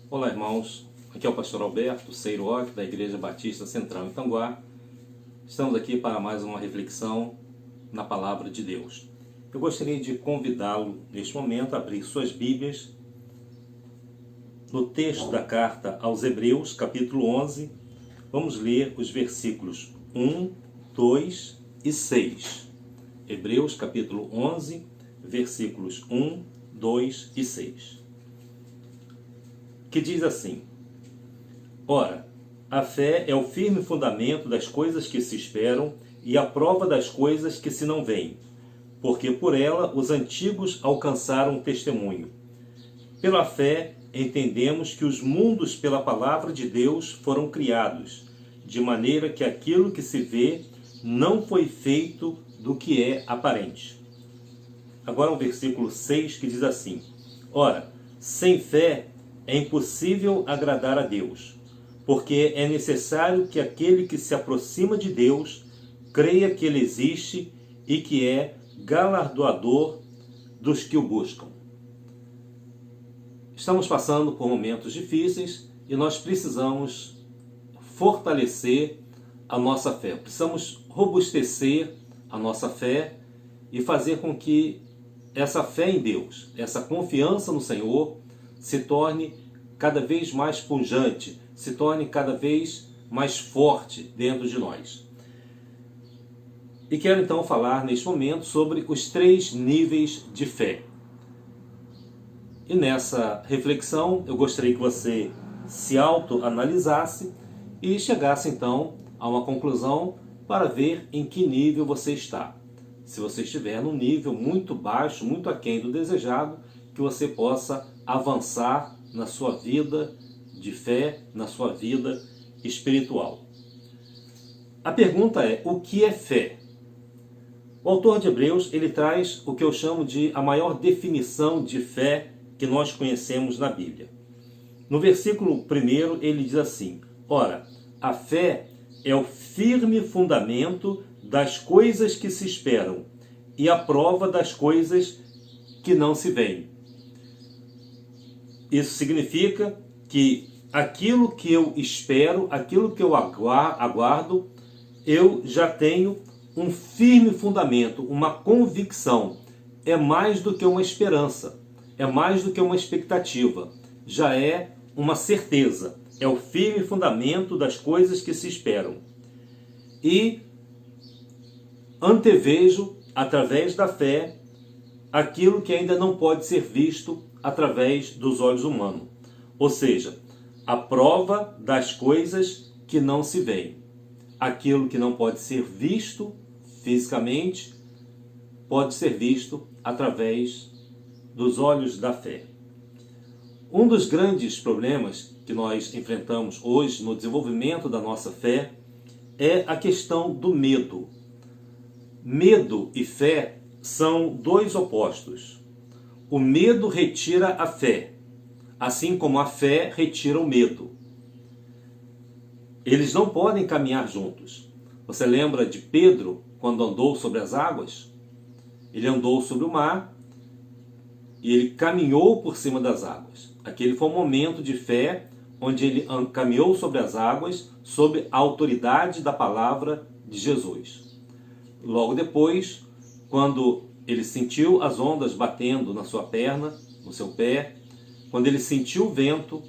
Olá, irmãos. Aqui é o pastor Alberto Seiroc, da Igreja Batista Central em Tanguá. Estamos aqui para mais uma reflexão na Palavra de Deus. Eu gostaria de convidá-lo, neste momento, a abrir suas Bíblias no texto da carta aos Hebreus, capítulo 11. Vamos ler os versículos 1, 2 e 6. Hebreus, capítulo 11, versículos 1, 2 e 6. Que diz assim: Ora, a fé é o firme fundamento das coisas que se esperam e a prova das coisas que se não veem, porque por ela os antigos alcançaram testemunho. Pela fé entendemos que os mundos pela palavra de Deus foram criados, de maneira que aquilo que se vê não foi feito do que é aparente. Agora o versículo 6 que diz assim: Ora, sem fé é impossível agradar a Deus, porque é necessário que aquele que se aproxima de Deus creia que Ele existe e que é galardoador dos que o buscam. Estamos passando por momentos difíceis e nós precisamos fortalecer a nossa fé. Precisamos robustecer a nossa fé e fazer com que essa fé em Deus, essa confiança no Senhor, se torne cada vez mais pujante, se torne cada vez mais forte dentro de nós. E quero então falar neste momento sobre os 3 níveis de fé. E nessa reflexão eu gostaria que você se autoanalisasse e chegasse então a uma conclusão para ver em que nível você está. Se você estiver num nível muito baixo, muito aquém do desejado, que você possa avançar na sua vida de fé, na sua vida espiritual. A pergunta é: o que é fé? O autor de Hebreus, ele traz o que eu chamo de a maior definição de fé que nós conhecemos na Bíblia. No versículo 1 ele diz assim: Ora, a fé é o firme fundamento das coisas que se esperam e a prova das coisas que não se veem. Isso significa que aquilo que eu espero, aquilo que eu aguardo, eu já tenho um firme fundamento, uma convicção. É mais do que uma esperança, é mais do que uma expectativa, já é uma certeza. É o firme fundamento das coisas que se esperam. E antevejo, através da fé, aquilo que ainda não pode ser visto através dos olhos humanos. Ou seja, a prova das coisas que não se veem. Aquilo que não pode ser visto fisicamente, pode ser visto através dos olhos da fé. Um dos grandes problemas que nós enfrentamos hoje no desenvolvimento da nossa fé é a questão do medo. Medo e fé são 2 opostos. O medo retira a fé, assim como a fé retira o medo. Eles não podem caminhar juntos. Você lembra de Pedro quando andou sobre as águas? Ele andou sobre o mar e ele caminhou por cima das águas. Aquele foi um momento de fé onde ele caminhou sobre as águas sob a autoridade da palavra de Jesus. Logo depois, quando ele sentiu as ondas batendo na sua perna, no seu pé, quando ele sentiu o vento,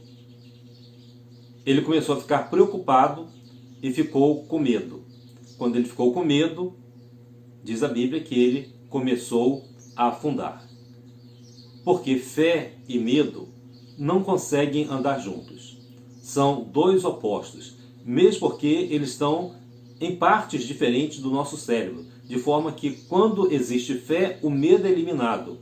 ele começou a ficar preocupado e ficou com medo. Quando ele ficou com medo, diz a Bíblia que ele começou a afundar. Porque fé e medo não conseguem andar juntos. São 2 opostos, mesmo porque eles estão em partes diferentes do nosso cérebro, de forma que quando existe fé, o medo é eliminado.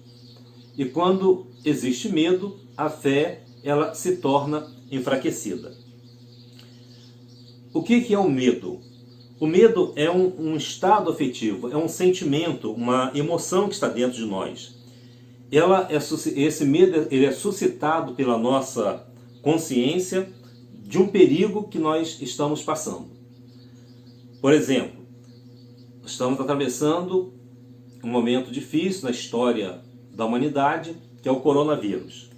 E quando existe medo, a fé ela se torna enfraquecida. O que é o medo? O medo é um estado afetivo, é um sentimento, uma emoção que está dentro de nós. Esse medo ele é suscitado pela nossa consciência de um perigo que nós estamos passando. Por exemplo, estamos atravessando um momento difícil na história da humanidade, que é o coronavírus.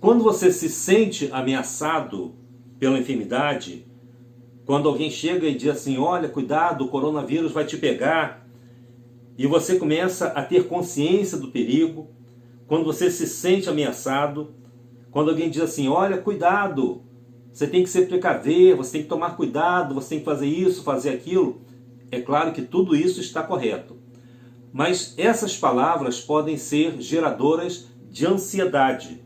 quando você se sente ameaçado pela enfermidade, quando alguém chega e diz assim, olha, cuidado, o coronavírus vai te pegar, e você começa a ter consciência do perigo, quando você se sente ameaçado, quando alguém diz assim, olha, cuidado, você tem que se precaver, você tem que tomar cuidado, você tem que fazer isso, fazer aquilo, é claro que tudo isso está correto. Mas essas palavras podem ser geradoras de ansiedade.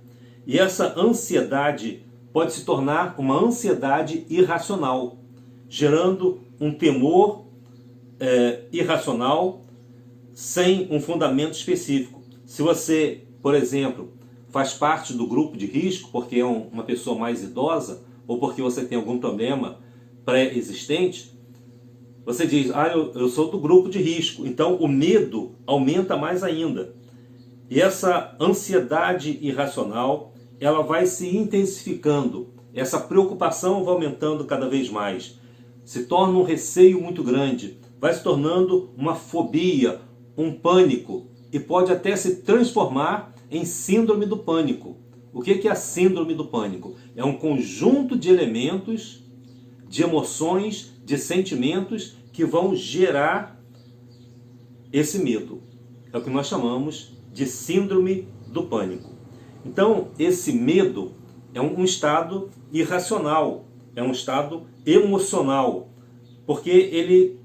E essa ansiedade pode se tornar uma ansiedade irracional, gerando um temor irracional sem um fundamento específico. Se você, por exemplo, faz parte do grupo de risco porque é uma pessoa mais idosa ou porque você tem algum problema pré-existente, você diz, eu sou do grupo de risco, então o medo aumenta mais ainda. E essa ansiedade irracional, ela vai se intensificando, essa preocupação vai aumentando cada vez mais, se torna um receio muito grande, vai se tornando uma fobia, um pânico, e pode até se transformar em síndrome do pânico. O que é a síndrome do pânico? É um conjunto de elementos, de emoções, de sentimentos que vão gerar esse medo. É o que nós chamamos de síndrome do pânico. Então, esse medo é um estado irracional, é um estado emocional, porque ele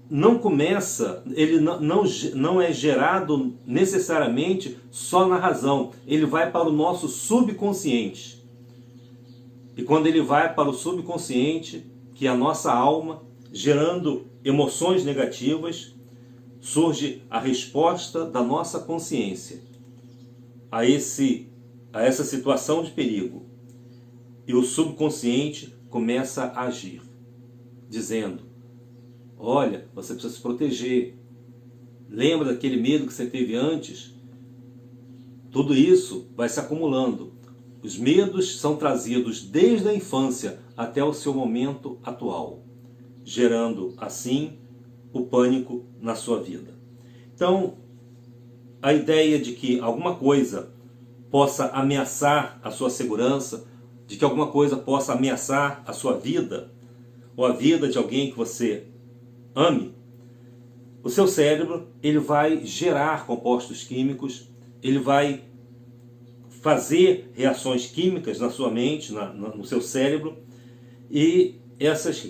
não começa, ele não é gerado necessariamente só na razão, ele vai para o nosso subconsciente. E quando ele vai para o subconsciente, que é a nossa alma, gerando emoções negativas, surge a resposta da nossa consciência a essa situação de perigo. E o subconsciente começa a agir, dizendo, olha, você precisa se proteger. Lembra daquele medo que você teve antes? Tudo isso vai se acumulando. Os medos são trazidos desde a infância até o seu momento atual, gerando, assim, o pânico na sua vida. Então, a ideia de que alguma coisa possa ameaçar a sua segurança, de que alguma coisa possa ameaçar a sua vida, ou a vida de alguém que você ame, o seu cérebro ele vai gerar compostos químicos, ele vai fazer reações químicas na sua mente, no seu cérebro, e essas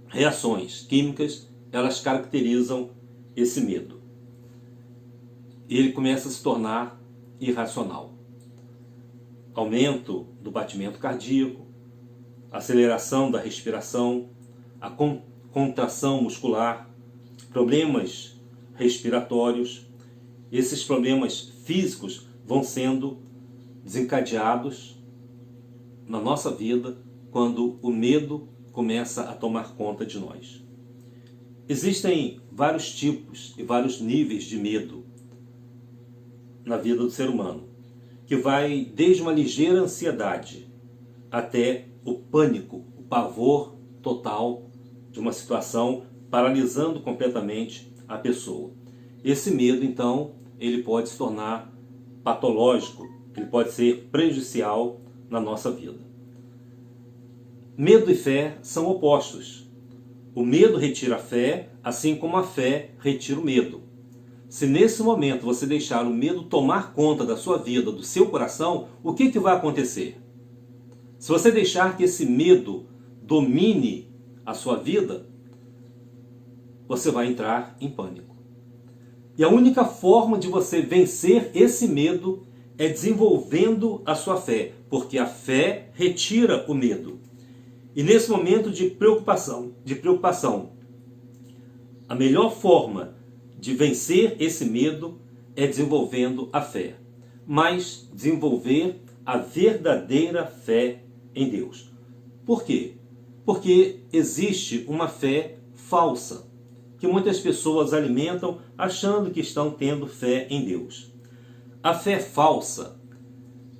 reações químicas, elas caracterizam esse medo. E ele começa a se tornar irracional. Aumento do batimento cardíaco, aceleração da respiração, a contração muscular, problemas respiratórios. Esses problemas físicos vão sendo desencadeados na nossa vida quando o medo começa a tomar conta de nós. Existem vários tipos e vários níveis de medo na vida do ser humano, que vai desde uma ligeira ansiedade até o pânico, o pavor total de uma situação paralisando completamente a pessoa. Esse medo, então, ele pode se tornar patológico, ele pode ser prejudicial na nossa vida. Medo e fé são opostos. O medo retira a fé, assim como a fé retira o medo. Se nesse momento você deixar o medo tomar conta da sua vida, do seu coração, o que vai acontecer? Se você deixar que esse medo domine a sua vida, você vai entrar em pânico. E a única forma de você vencer esse medo é desenvolvendo a sua fé, porque a fé retira o medo. E nesse momento de preocupação, a melhor forma de vencer esse medo é desenvolvendo a fé. Mas desenvolver a verdadeira fé em Deus. Por quê? Porque existe uma fé falsa, que muitas pessoas alimentam achando que estão tendo fé em Deus. A fé falsa,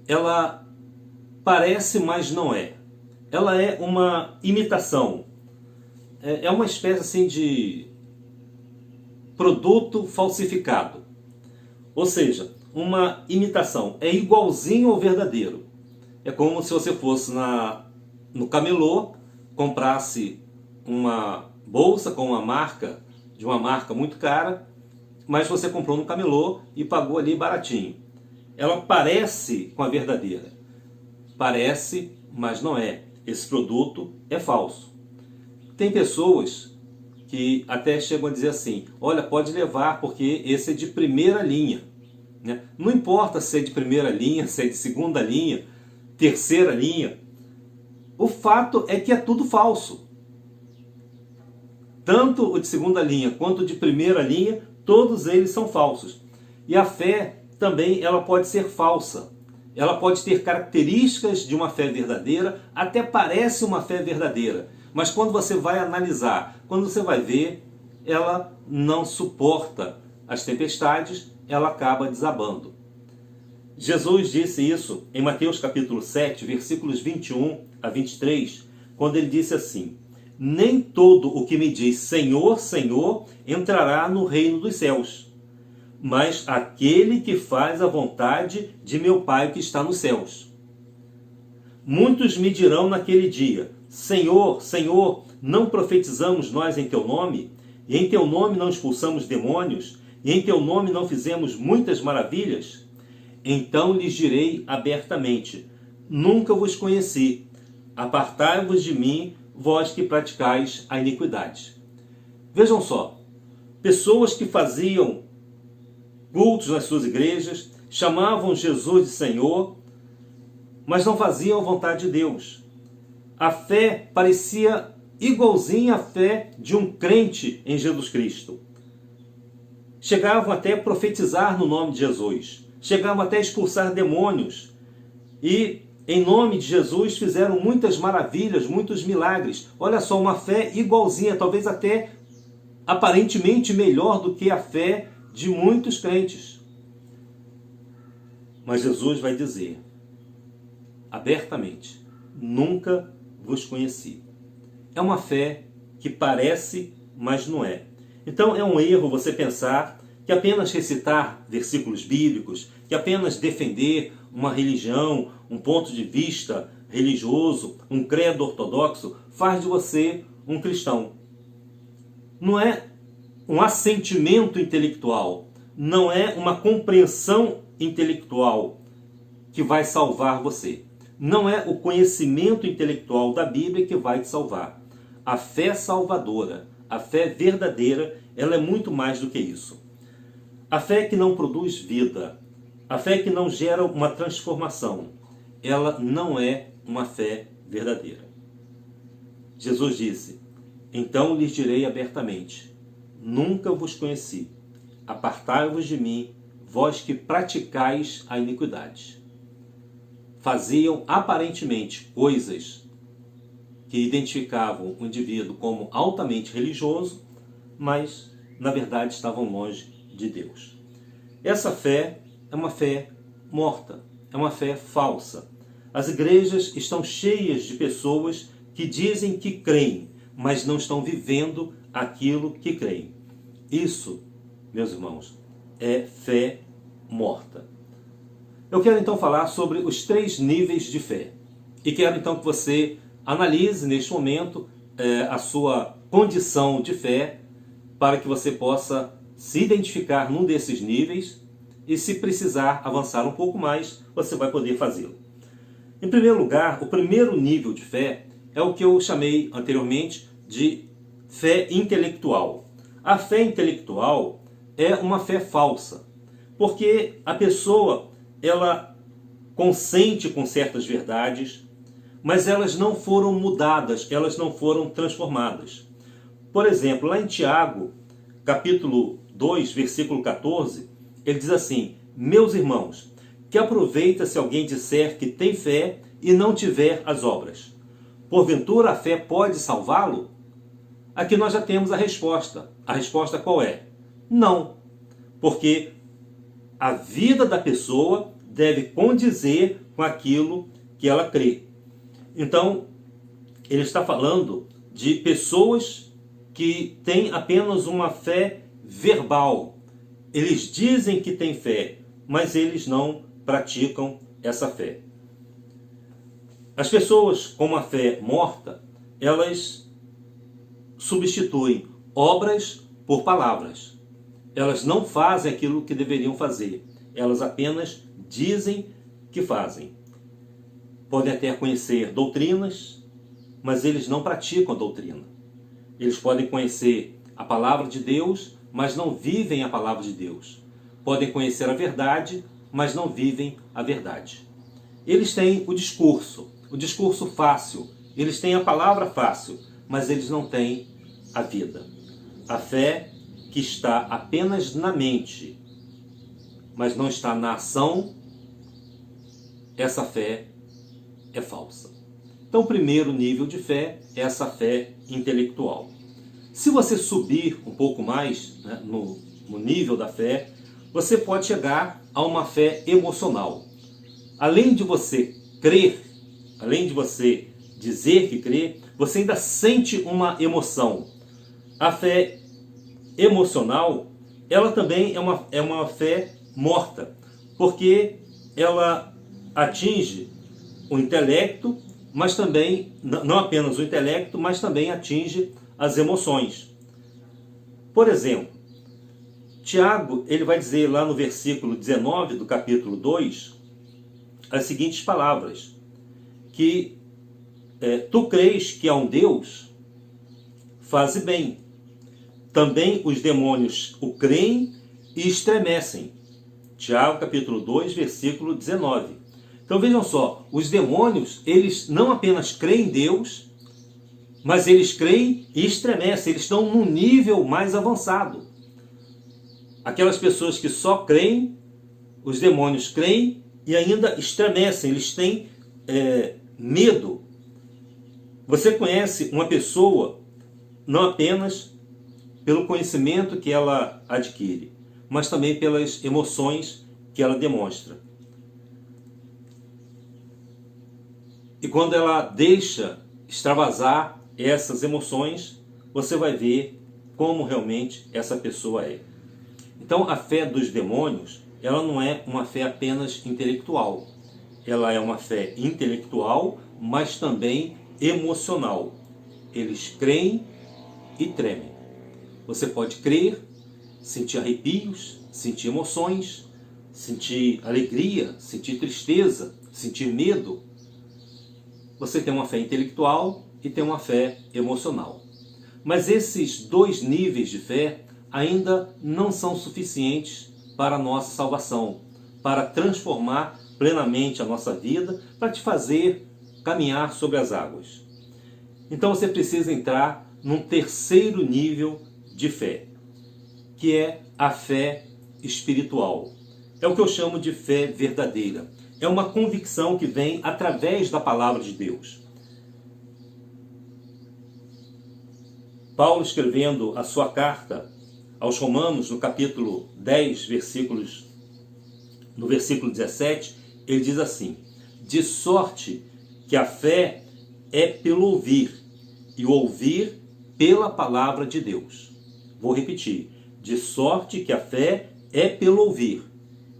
ela parece, mas não é. Ela é uma imitação. É uma espécie assim de produto falsificado. Ou seja, uma imitação. É igualzinho ao verdadeiro. É como se você fosse no camelô, comprasse uma bolsa com uma marca, de uma marca muito cara, mas você comprou no camelô e pagou ali baratinho. Ela parece com a verdadeira. Parece, mas não é. Esse produto é falso. Tem pessoas que até chegam a dizer assim, olha, pode levar porque esse é de primeira linha. Né? Não importa se é de primeira linha, se é de segunda linha, terceira linha. O fato é que é tudo falso. Tanto o de segunda linha quanto o de primeira linha, todos eles são falsos. E a fé também ela pode ser falsa. Ela pode ter características de uma fé verdadeira, até parece uma fé verdadeira. Mas quando você vai analisar, quando você vai ver, ela não suporta as tempestades, ela acaba desabando. Jesus disse isso em Mateus capítulo 7, versículos 21 a 23, quando ele disse assim, nem todo o que me diz Senhor, Senhor, entrará no reino dos céus, mas aquele que faz a vontade de meu Pai que está nos céus. Muitos me dirão naquele dia, Senhor, Senhor, não profetizamos nós em teu nome? E em teu nome não expulsamos demônios? E em teu nome não fizemos muitas maravilhas? Então lhes direi abertamente, nunca vos conheci, apartai-vos de mim, vós que praticais a iniquidade. Vejam só, pessoas que faziam cultos nas suas igrejas, chamavam Jesus de Senhor, mas não faziam a vontade de Deus. A fé parecia igualzinha à fé de um crente em Jesus Cristo. Chegavam até a profetizar no nome de Jesus. Chegavam até a expulsar demônios. E, em nome de Jesus, fizeram muitas maravilhas, muitos milagres. Olha só, uma fé igualzinha, talvez até aparentemente melhor do que a fé de muitos crentes. Mas Jesus vai dizer, abertamente, nunca vos conheci. É uma fé que parece, mas não é. Então é um erro você pensar que apenas recitar versículos bíblicos, que apenas defender uma religião, um ponto de vista religioso, um credo ortodoxo, faz de você um cristão. Não é um assentimento intelectual, não é uma compreensão intelectual que vai salvar você. Não é o conhecimento intelectual da Bíblia que vai te salvar. A fé salvadora, a fé verdadeira, ela é muito mais do que isso. A fé que não produz vida, a fé que não gera uma transformação, ela não é uma fé verdadeira. Jesus disse, então lhes direi abertamente, nunca vos conheci, apartai-vos de mim, vós que praticais a iniquidade. Faziam aparentemente coisas que identificavam o indivíduo como altamente religioso, mas na verdade estavam longe de Deus. Essa fé é uma fé morta, é uma fé falsa. As igrejas estão cheias de pessoas que dizem que creem, mas não estão vivendo aquilo que creem. Isso, meus irmãos, é fé morta. Eu quero então falar sobre os 3 níveis de fé. E quero então que você analise neste momento a sua condição de fé para que você possa se identificar num desses níveis e, se precisar avançar um pouco mais, você vai poder fazê-lo. Em primeiro lugar, o primeiro nível de fé é o que eu chamei anteriormente de fé intelectual. A fé intelectual é uma fé falsa, porque a pessoa ela consente com certas verdades, mas elas não foram mudadas, elas não foram transformadas. Por exemplo, lá em Tiago, capítulo 2, versículo 14, ele diz assim, meus irmãos, que aproveita se alguém disser que tem fé e não tiver as obras? Porventura a fé pode salvá-lo? Aqui nós já temos a resposta. A resposta qual é? Não. Porque a vida da pessoa deve condizer com aquilo que ela crê. Então, ele está falando de pessoas que têm apenas uma fé verbal. Eles dizem que têm fé, mas eles não praticam essa fé. As pessoas com uma fé morta, elas substituem obras por palavras. Elas não fazem aquilo que deveriam fazer. Elas apenas dizem que fazem. Podem até conhecer doutrinas, mas eles não praticam a doutrina. Eles podem conhecer a palavra de Deus, mas não vivem a palavra de Deus. Podem conhecer a verdade, mas não vivem a verdade. Eles têm o discurso fácil, eles têm a palavra fácil, mas eles não têm a vida. A fé que está apenas na mente, mas não está na ação, essa fé é falsa. Então, o primeiro nível de fé é essa fé intelectual. Se você subir um pouco mais, né, no nível da fé, você pode chegar a uma fé emocional. Além de você crer, além de você dizer que crê, você ainda sente uma emoção. A fé emocional, ela também é uma fé morta, porque ela atinge o intelecto, mas também, não apenas o intelecto, mas também atinge as emoções. Por exemplo, Tiago, ele vai dizer lá no versículo 19 do capítulo 2, as seguintes palavras, que tu crês que há um Deus, faze bem. Também os demônios o creem e estremecem. Tiago capítulo 2, versículo 19. Então vejam só, os demônios, eles não apenas creem em Deus, mas eles creem e estremecem, eles estão num nível mais avançado. Aquelas pessoas que só creem, os demônios creem e ainda estremecem, eles têm medo. Você conhece uma pessoa não apenas pelo conhecimento que ela adquire, mas também pelas emoções que ela demonstra. E quando ela deixa extravasar essas emoções, você vai ver como realmente essa pessoa é. Então, a fé dos demônios, ela não é uma fé apenas intelectual. Ela é uma fé intelectual, mas também emocional. Eles creem e tremem. Você pode crer, sentir arrepios, sentir emoções, sentir alegria, sentir tristeza, sentir medo. Você tem uma fé intelectual e tem uma fé emocional. Mas esses dois níveis de fé ainda não são suficientes para a nossa salvação, para transformar plenamente a nossa vida, para te fazer caminhar sobre as águas. Então você precisa entrar num terceiro nível de fé, que é a fé espiritual. É o que eu chamo de fé verdadeira. É uma convicção que vem através da palavra de Deus. Paulo, escrevendo a sua carta aos Romanos, no capítulo 10, no versículo 17, ele diz assim: de sorte que a fé é pelo ouvir, e o ouvir pela palavra de Deus. Vou repetir: de sorte que a fé é pelo ouvir,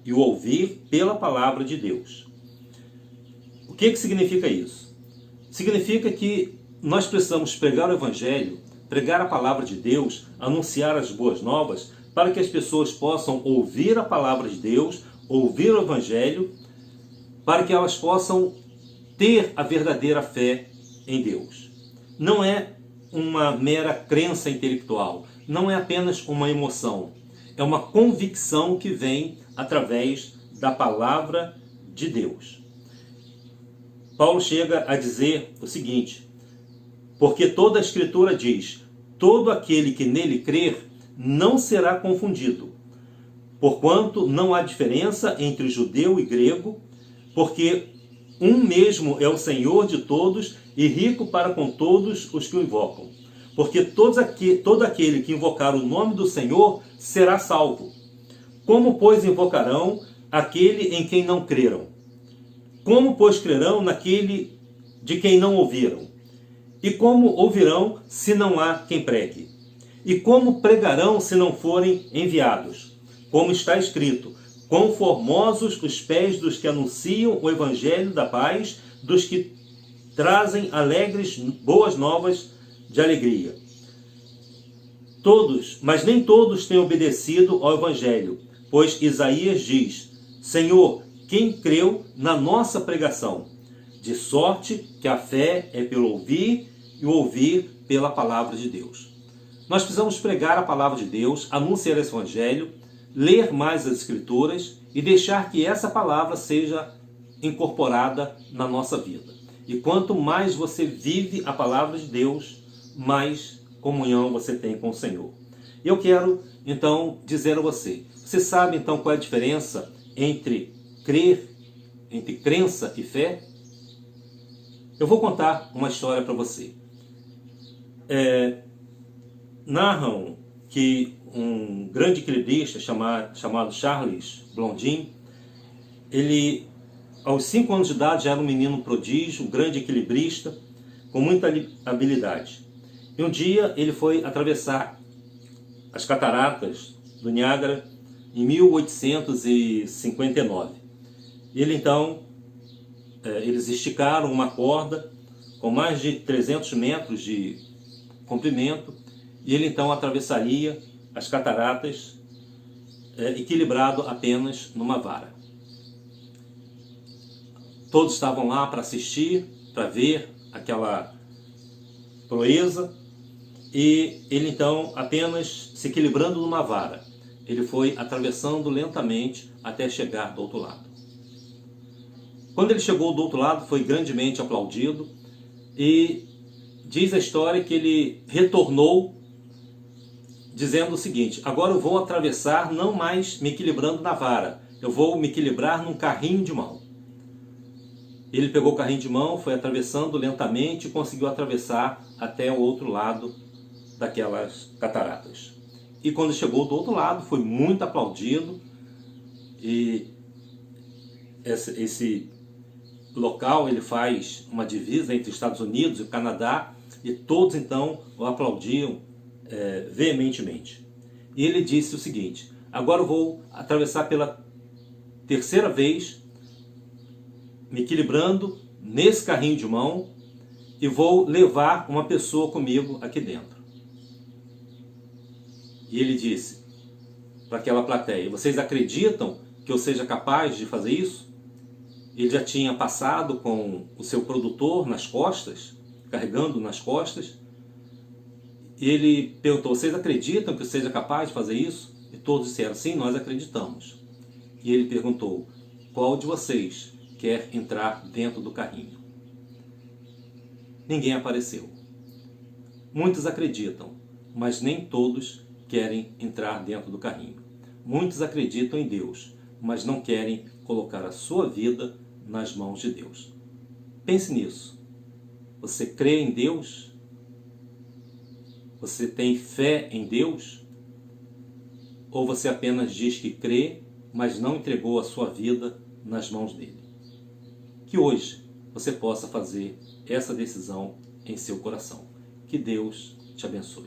e o ouvir pela palavra de Deus. O que significa isso? Significa que nós precisamos pregar o Evangelho, pregar a palavra de Deus, anunciar as boas novas, para que as pessoas possam ouvir a palavra de Deus, ouvir o Evangelho, para que elas possam ter a verdadeira fé em Deus. Não é uma mera crença intelectual, não é apenas uma emoção, é uma convicção que vem através da palavra de Deus. Paulo chega a dizer o seguinte: porque toda a Escritura diz, todo aquele que nele crer não será confundido, porquanto não há diferença entre judeu e grego, porque um mesmo é o Senhor de todos e rico para com todos os que o invocam. Porque todo aquele que invocar o nome do Senhor será salvo. Como, pois, invocarão aquele em quem não creram? Como, pois, crerão naquele de quem não ouviram? E como ouvirão se não há quem pregue? E como pregarão se não forem enviados? Como está escrito: quão formosos os pés dos que anunciam o evangelho da paz, dos que trazem alegres boas novas de alegria. Mas nem todos têm obedecido ao Evangelho, pois Isaías diz: Senhor, quem creu na nossa pregação? De sorte que a fé é pelo ouvir e o ouvir pela palavra de Deus. Nós precisamos pregar a palavra de Deus, anunciar esse Evangelho, ler mais as Escrituras e deixar que essa palavra seja incorporada na nossa vida. E quanto mais você vive a palavra de Deus, mais comunhão você tem com o Senhor. Eu quero, então, dizer a você, você sabe, então, qual é a diferença entre crença e fé? Eu vou contar uma história para você. Narram que um grande equilibrista chamado Charles Blondin, ele, aos 5 anos de idade, já era um menino prodígio, um grande equilibrista, com muita habilidade. E um dia ele foi atravessar as cataratas do Niágara em 1859. Ele então, eles esticaram uma corda com mais de 300 metros de comprimento e ele então atravessaria as cataratas equilibrado apenas numa vara. Todos estavam lá para assistir, para ver aquela proeza, e ele então, apenas se equilibrando numa vara, ele foi atravessando lentamente até chegar do outro lado. Quando ele chegou do outro lado, foi grandemente aplaudido, e diz a história que ele retornou dizendo o seguinte: agora eu vou atravessar não mais me equilibrando na vara, eu vou me equilibrar num carrinho de mão. Ele pegou o carrinho de mão, foi atravessando lentamente e conseguiu atravessar até o outro lado daquelas cataratas. E quando chegou do outro lado, foi muito aplaudido, e esse local ele faz uma divisa entre os Estados Unidos e o Canadá, e todos então o aplaudiam veementemente. E ele disse o seguinte: agora eu vou atravessar pela terceira vez, me equilibrando nesse carrinho de mão, e vou levar uma pessoa comigo aqui dentro. E ele disse para aquela plateia: vocês acreditam que eu seja capaz de fazer isso? Ele já tinha passado com o seu produtor nas costas, carregando nas costas. E ele perguntou: vocês acreditam que eu seja capaz de fazer isso? E todos disseram: sim, nós acreditamos. E ele perguntou: qual de vocês quer entrar dentro do carrinho? Ninguém apareceu. Muitos acreditam, mas nem todos querem entrar dentro do carrinho. Muitos acreditam em Deus, mas não querem colocar a sua vida nas mãos de Deus. Pense nisso. Você crê em Deus? Você tem fé em Deus? Ou você apenas diz que crê, mas não entregou a sua vida nas mãos dele? Que hoje você possa fazer essa decisão em seu coração. Que Deus te abençoe.